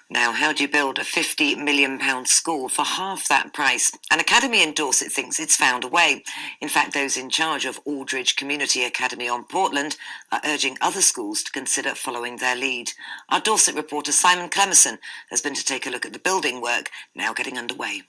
Now, how do you build a £50 million school for half that price? An academy in Dorset thinks it's found a way. In fact, those in charge of Aldridge Community Academy on Portland are urging other schools to consider following their lead. Our Dorset reporter Simon Clemerson has been to take a look at the building work now getting underway.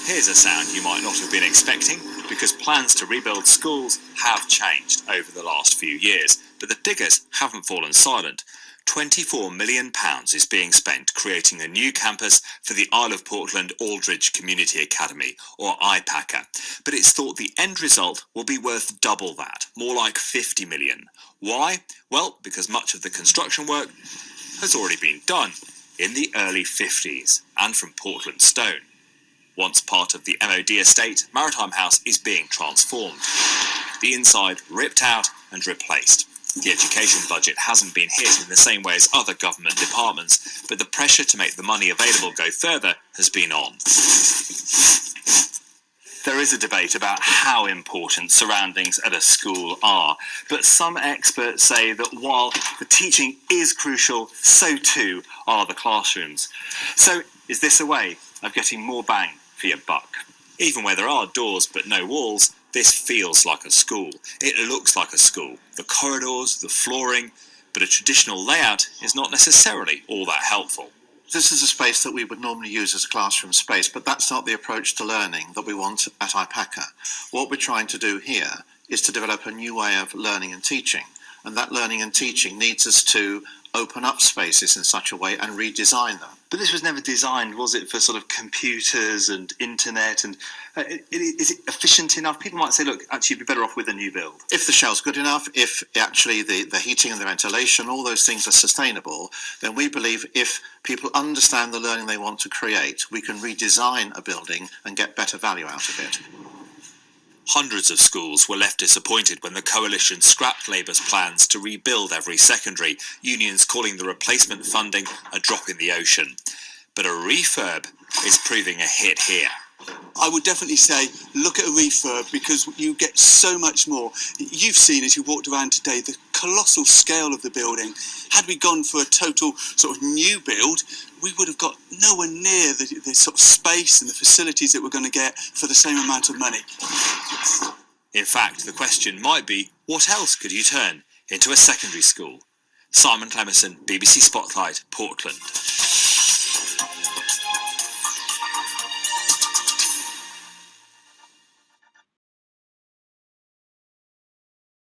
Here's a sound you might not have been expecting, because plans to rebuild schools have changed over the last few years, but the diggers haven't fallen silent. £24 million is being spent creating a new campus for the Isle of Portland Aldridge Community Academy, or IPACA, but it's thought the end result will be worth double that, more like £50 million. Why? Well, because much of the construction work has already been done in the early 50s and from Portland stone. Once part of the MOD estate, Maritime House is being transformed. The inside ripped out and replaced. The education budget hasn't been hit in the same way as other government departments, but the pressure to make the money available go further has been on. There is a debate about how important surroundings at a school are, but some experts say that while the teaching is crucial, so too are the classrooms. So is this a way of getting more bang for your buck? Even where there are doors but no walls, this feels like a school. It looks like a school. The corridors, the flooring, but a traditional layout is not necessarily all that helpful. This is a space that we would normally use as a classroom space, but that's not the approach to learning that we want at IPACA. What we're trying to do here is to develop a new way of learning and teaching, and that learning and teaching needs us to open up spaces in such a way and redesign them. But this was never designed, was it, for sort of computers and internet? And is it efficient enough? People might say, look, actually you'd be better off with a new build. If the shell's good enough, if actually the heating and the ventilation, all those things are sustainable, then we believe if people understand the learning they want to create, we can redesign a building and get better value out of it. Hundreds of schools were left disappointed when the coalition scrapped Labour's plans to rebuild every secondary, unions calling the replacement funding a drop in the ocean. But a refurb is proving a hit here. I would definitely say look at a refurb, because you get so much more. You've seen, as you walked around today, the colossal scale of the building. Had we gone for a total sort of new build, we would have got nowhere near the sort of space and the facilities that we're going to get for the same amount of money. In fact, the question might be, what else could you turn into a secondary school? Simon Clemerson, BBC Spotlight, Portland.